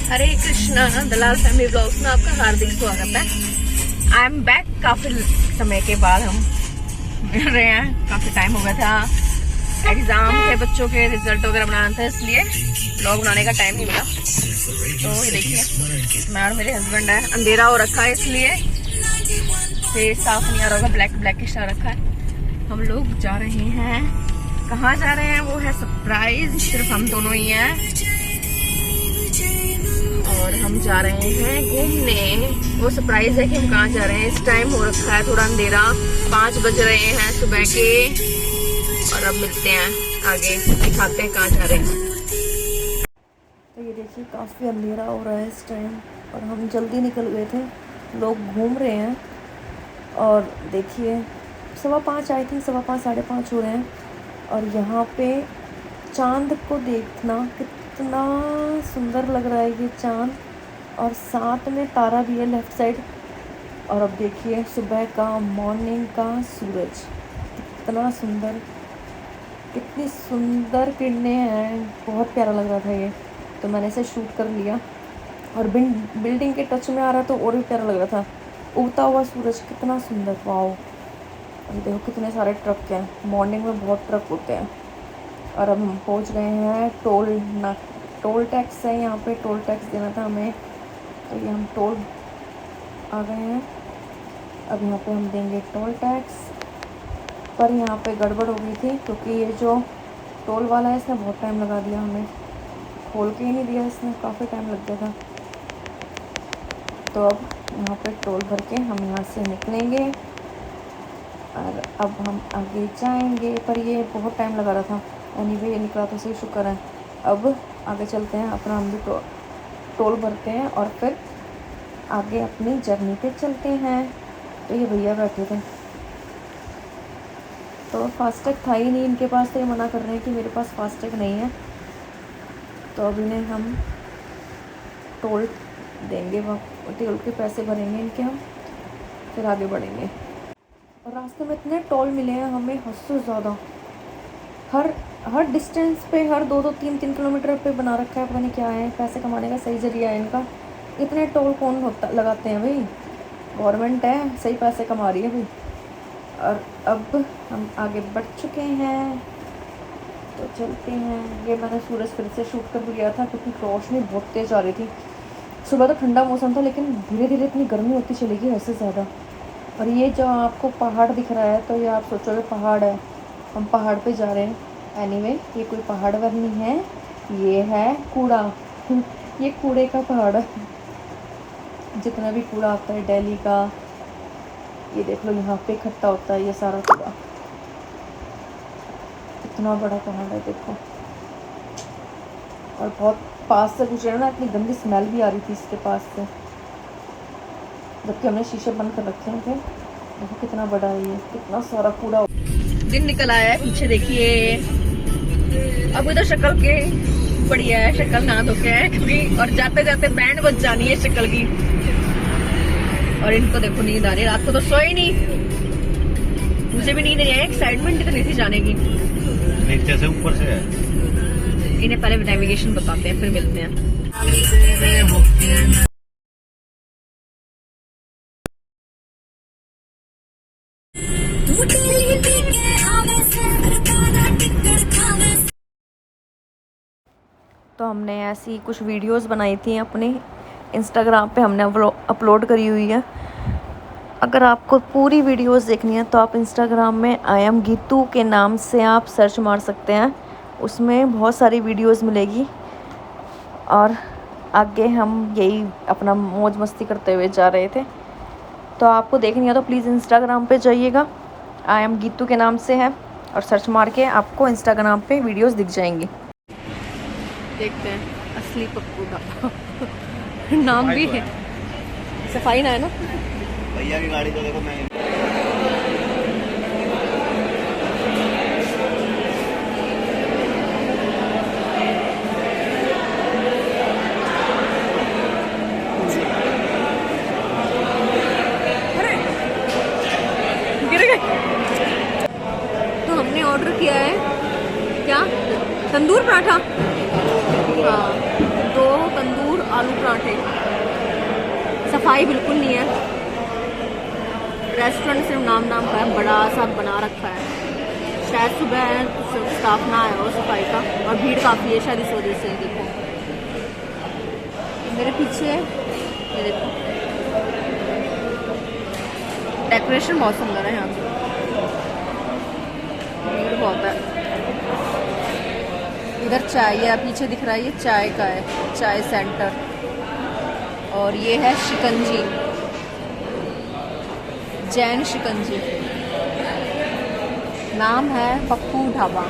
हरे कृष्णा, दलाल family blogs में आपका हार्दिक स्वागत है। I am back. काफी समय के बाद हम मिल रहे हैं। काफी टाइम हो गया था, एग्जाम के बच्चों के रिजल्ट वगैरह बनाना था, इसलिए ब्लॉग बनाने का टाइम नहीं मिला। तो ये देखिए, मैं और मेरे हस्बैंड है। अंधेरा हो रखा है इसलिए फेस साफ नहीं आ रहा होगा, ब्लैकिश आ रखा है। हम लोग जा रहे हैं। कहाँ जा रहे हैं वो है सरप्राइज, सिर्फ हम दोनों ही हैं और हम जा रहे हैं घूमने। वो सरप्राइज है कि हम कहाँ जा रहे हैं। इस टाइम हो रखा है थोड़ा अंधेरा, 5 बज रहे हैं सुबह के। और अब मिलते हैं आगे, दिखाते हैं कहाँ जा रहे हैं। तो ये देखिए, काफ़ी अंधेरा हो रहा है इस टाइम और हम जल्दी निकल गए थे। लोग घूम रहे हैं और देखिए 5:15 आई थिंक, 5:15 5:30 हो रहे हैं। और यहाँ पे चांद को देखना कितना सुंदर लग रहा है ये चांद, और साथ में तारा भी है लेफ्ट साइड। और अब देखिए सुबह का, मॉर्निंग का सूरज कितना सुंदर, कितनी सुंदर किरणें हैं। बहुत प्यारा लग रहा था ये, तो मैंने इसे शूट कर लिया। और बिल्डिंग के टच में आ रहा तो और भी प्यारा लग रहा था। उगता हुआ सूरज कितना सुंदर, वाओ। अभी देखो कितने सारे ट्रक हैं, मॉर्निंग में बहुत ट्रक होते हैं। और अब हम पहुंच गए हैं टोल टैक्स है यहाँ पे, टोल टैक्स देना था हमें, तो ये हम टोल आ गए हैं। अब यहाँ पे हम देंगे टोल टैक्स। पर यहाँ पे गड़बड़ हो गई थी क्योंकि ये जो टोल वाला है इसने बहुत टाइम लगा दिया, हमें खोल के ही नहीं दिया इसने, काफ़ी टाइम लग गया था। तो अब यहाँ पे टोल भर के हम यहाँ से निकलेंगे और अब हम आगे जाएंगे। पर ये बहुत टाइम लगा रहा था, एनीवे ये निकला तो सही, शुक्र है। अब आगे चलते हैं, अपना हम भी टोल भरते हैं और फिर आगे अपनी जर्नी पे चलते हैं। तो ये भैया बैठे थे, तो फास्टैग था ही नहीं इनके पास, तो ये मना कर रहे हैं कि मेरे पास फास्टैग नहीं है। तो अब इन्हें हम टोल देंगे, टोल के पैसे भरेंगे इनके हम, फिर आगे बढ़ेंगे। और रास्ते में इतने टोल मिले हैं हमें, हद से ज़्यादा। हर डिस्टेंस पे, हर 2-2 3-3 किलोमीटर पे बना रखा है, पता नहीं क्या है। पैसे कमाने का सही जरिया है इनका। इतने टोल कौन लगाते हैं भाई, गवर्नमेंट है, सही पैसे कमा रही है भाई। और अब हम आगे बढ़ चुके हैं, तो चलते हैं। ये मैंने सूरज फिर से शूट कर लिया था क्योंकि रोशनी बहुत तेज़ आ रही थी। सुबह तो ठंडा मौसम था, लेकिन धीरे धीरे इतनी गर्मी होती चली गई हद से ज़्यादा। और ये जो आपको पहाड़ दिख रहा है, तो ये आप सोचोगे पहाड़ है, हम पहाड़ पे जा रहे हैं। एनीवे ये कोई पहाड़ वर नहीं है, ये है कूड़ा। ये कूड़े का पहाड़ है, जितना भी कूड़ा आता है दिल्ली का, ये देख लो यहाँ पे इकट्ठा होता है ये सारा कूड़ा। इतना बड़ा पहाड़ है देखो, और बहुत पास से गुजरे ना, इतनी गंदी स्मेल भी आ रही थी इसके पास से, जबकि हमने शीशे बंद कर रखे थे। देखो कितना बड़ा है ये, कितना सारा कूड़ा। दिन निकल आया है, पीछे देखिए। अब इधर शक्ल के बढ़िया है, शक्ल ना धो के है क्योंकि, और जाते जाते बैंड बज जानी है शक्ल की। और इनको देखो नींद आ रही है, रात को तो सोए नहीं, मुझे भी नींद नहीं आई। एक्साइटमेंट इतनी थी जाने की, नीचे से ऊपर से है। इन्हें पहले नेविगेशन बताते हैं, फिर मिलते हैं। तो हमने ऐसी कुछ वीडियोस बनाई थी अपने इंस्टाग्राम पे, हमने अपलोड करी हुई है। अगर आपको पूरी वीडियोस देखनी है तो आप इंस्टाग्राम में आई एम गीतू के नाम से आप सर्च मार सकते हैं, उसमें बहुत सारी वीडियोस मिलेगी। और आगे हम यही अपना मौज मस्ती करते हुए जा रहे थे। तो आपको देखनी है तो प्लीज़ इंस्टाग्राम पे जाइएगा, आई एम गीतू के नाम से है, और सर्च मार के आपको इंस्टाग्राम पे वीडियोस दिख जाएंगी। देखते हैं असली पप्पू का नाम भी है, सफाई ना है ना। भैया की गाड़ी तो देखो, मैं गिर गए। तो हमने ऑर्डर किया है क्या, तंदूर पराठा, हाँ 2 तंदूर आलू पराठे। सफाई बिल्कुल नहीं है, रेस्टोरेंट सिर्फ नाम का है, बड़ा सा बना रखा है। शायद सुबह है तो स्टाफ ना आया हो सफाई का, और भीड़ काफ़ी है शायद इस वजह से। देखो मेरे पीछे ये देखो, डेकोरेशन बहुत सुंदर है यहाँ पे, भीड़ बहुत है। इधर चाय है, पीछे दिख रहा है, ये चाय का है, चाय सेंटर। और ये है शिकंजी, जैन शिकंजी, नाम है पप्पू ढाबा।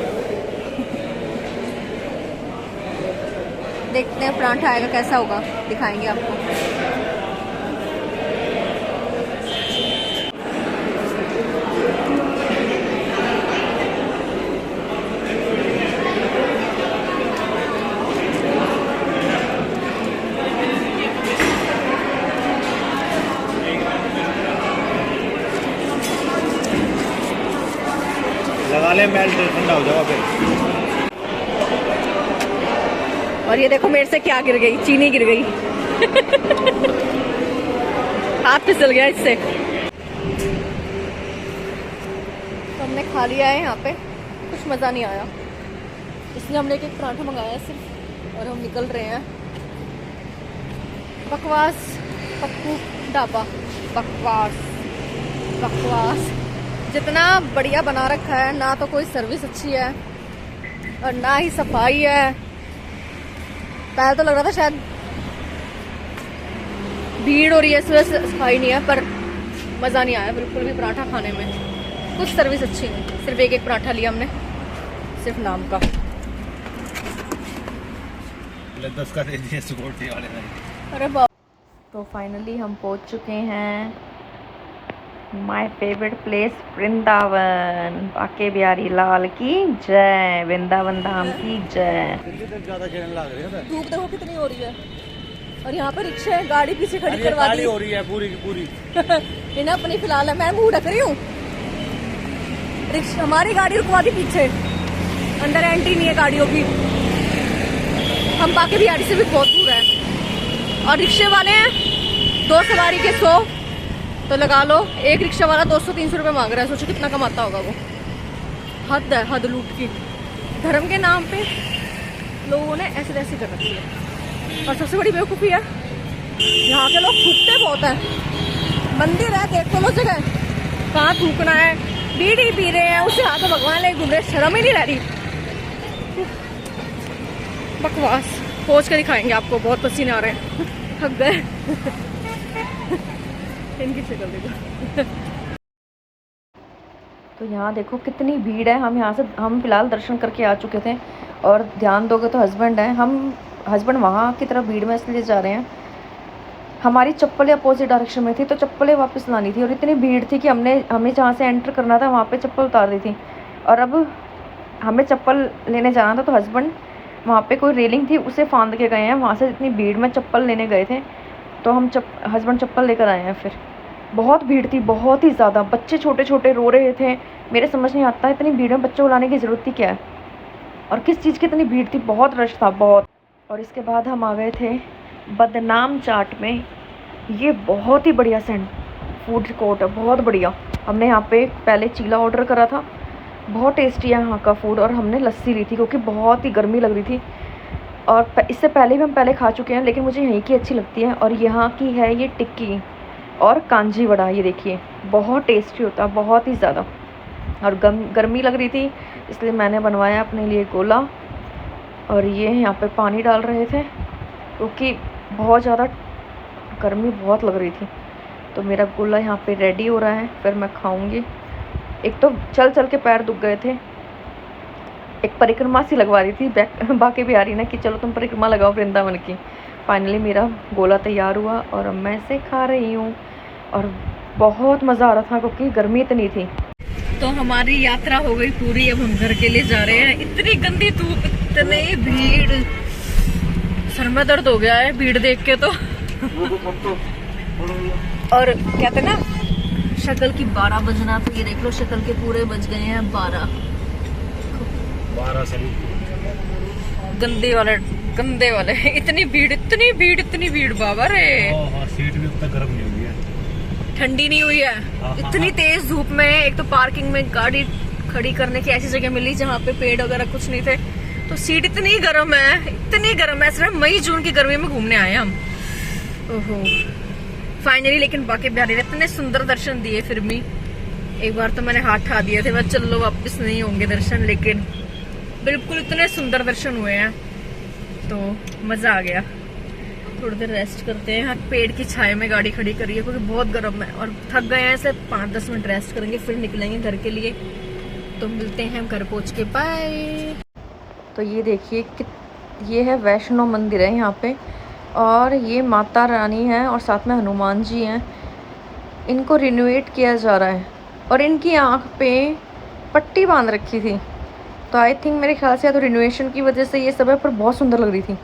देखते हैं पराठा आएगा कैसा होगा, दिखाएंगे आपको। लगा ले मेल्ट, ठंडा हो जाओ फिर। और ये देखो मेरे से क्या गिर गई, चीनी गिर गई। हाथ फिसल गया इससे। तो हमने खा लिया है यहाँ पे, कुछ मज़ा नहीं आया, इसलिए हमने एक पराठा मंगाया सिर्फ, और हम निकल रहे हैं। बकवास पप्पू ढाबा, बकवास बकवास। जितना बढ़िया बना रखा है, ना तो कोई सर्विस अच्छी है और ना ही सफाई है। पहले तो लग रहा था शायद भीड़ हो रही है इस वजह से सफाई नहीं है, पर मज़ा नहीं आया बिल्कुल भी पराठा खाने में, कुछ सर्विस अच्छी नहीं। सिर्फ एक पराठा लिया हमने, सिर्फ नाम का। 10 का दे दिए सिक्योरिटी वाले ने। अरे बाप। तो फाइनली हम पहुंच चुके हैं my favourite place, Vrindavan. Banke Bihari लाल की जय, वृंदावन धाम की जय। ज्यादा चैनल लग रहे हैं। धूप देखो कितनी हो रही है, और यहाँ पर रिक्शा गाड़ी पीछे खड़ी करवा दी हो रही है पूरी की पूरी। इन्हें अपनी फिलहाल है, मैं मुंह ढक रही हूँ। हमारी गाड़ी रुकवा दी पीछे, अंदर एंट्री नहीं है गाड़ियों की। हम बाके बिहारी से भी बहुत दूर है, और रिक्शे वाले हैं 2 सवारी के 100, तो लगा लो एक रिक्शा वाला 200-300 रुपये मांग रहा है। सोचो कितना कमाता होगा वो। हद है, हद लूट की। धर्म के नाम पे लोगों ने ऐसे ऐसे कर रखी है। और सबसे बड़ी बेवकूफ़ी है, यहाँ के लोग थूकते बहुत हैं। मंदिर है, देख तो लो जगह कहाँ थूकना है। बीड़ी पी रहे हैं, उसे हाथ भगवान ले घूम रहे, शर्म ही नहीं रह रही। बकवास। पहुँच के दिखाएंगे आपको, बहुत पसीने आ रहे हैं, थक गए। इनकी शक्ल देखो। तो यहाँ देखो कितनी भीड़ है। हम यहाँ से फिलहाल दर्शन करके आ चुके थे, और ध्यान दोगे तो हस्बैंड है, हस्बैंड वहाँ की तरफ भीड़ में इसलिए जा रहे हैं। हमारी चप्पलें अपोजिट डायरेक्शन में थी, तो चप्पलें वापस लानी थी, और इतनी भीड़ थी कि हमें जहाँ से एंटर करना था वहाँ पे चप्पल उतार दी थी। और अब हमें चप्पल लेने जाना था, तो हस्बैंड वहाँ पे कोई रेलिंग थी उसे फांद के गए हैं। वहाँ से इतनी भीड़ में चप्पल लेने गए थे, तो हम हस्बैंड चप्पल लेकर आए हैं। फिर बहुत भीड़ थी, बहुत ही ज़्यादा। बच्चे छोटे छोटे रो रहे थे। मेरे समझ नहीं आता इतनी भीड़ में बच्चों को लाने की ज़रूरत थी क्या है, और किस चीज़ की इतनी भीड़ थी। बहुत रश था, बहुत। और इसके बाद हम आ गए थे बदनाम चाट में। ये बहुत ही बढ़िया फूड कोर्ट है, बहुत बढ़िया। हमने यहाँ पे पहले चीला ऑर्डर करा था, बहुत टेस्टी है यहाँ का फूड। और हमने लस्सी ली थी क्योंकि बहुत ही गर्मी लग रही थी, और इससे पहले भी हम खा चुके हैं, लेकिन मुझे यहीं की अच्छी लगती है। और यहाँ की है ये टिक्की और कांजी वड़ा, ये देखिए बहुत टेस्टी होता है, बहुत ही ज़्यादा। और गर्मी लग रही थी इसलिए मैंने बनवाया अपने लिए गोला। और ये यहाँ पे पानी डाल रहे थे क्योंकि बहुत ज़्यादा गर्मी बहुत लग रही थी। तो मेरा गोला यहाँ पे रेडी हो रहा है, फिर मैं खाऊंगी। एक तो चल चल के पैर दुख गए थे। एक परिक्रमा सी लगवा रही थी बाके बिहारी ने कि चलो तुम परिक्रमा लगाओ वृंदावन की। फाइनली मेरा गोला तैयार हुआ और अब मैं इसे खा रही हूँ, और बहुत मज़ा आ रहा था क्योंकि गर्मी इतनी थी। तो हमारी यात्रा हो गई पूरी, अब हम घर के लिए जा रहे हैं। इतनी गंदी धूप, इतनी भीड़, सर में दर्द हो गया है भीड़ देख के तो। और कहते ना शक्ल की 12 बजना, तो ये देख लो शक्ल के पूरे बज गए हैं 12 12 से गंदे वाले गंदे वाले। इतनी भीड़ बाबा रे। हाँ, सीट भी अब तक गर्म नहीं हुई है, ठंडी नहीं हुई है। हाँ, इतनी तेज धूप में एक तो पार्किंग में गाड़ी खड़ी करने की ऐसी जगह मिली जहाँ पे पेड़ वगैरह कुछ नहीं थे, तो सीट इतनी गर्म है, सिर्फ मई जून की गर्मी में घूमने आए हम। ओहो फाइनली, लेकिन बाकी बिहारी ने इतने सुंदर दर्शन दिए। फिर भी एक बार तो मैंने हाथ उठा दिए थे, बस चलो वापस नहीं होंगे दर्शन, लेकिन बिल्कुल इतने सुंदर दर्शन हुए हैं तो मजा आ गया। थोड़ी देर रेस्ट करते हैं, यहाँ पेड़ की छाया में गाड़ी खड़ी करी है क्योंकि बहुत गर्म है और थक गए हैं, ऐसे 5-10 मिनट रेस्ट करेंगे फिर निकलेंगे घर के लिए। तो मिलते हैं हम घर पहुँच के, बाय। तो ये देखिए ये है वैष्णो मंदिर है यहाँ पे, और ये माता रानी है और साथ में हनुमान जी हैं। इनको रिनोवेट किया जा रहा है और इनकी आँख पे पट्टी बांध रखी थी, तो आई थिंक मेरे ख्याल से या तो रिनोवेशन की वजह से ये सब है, पर बहुत सुंदर लग रही थी।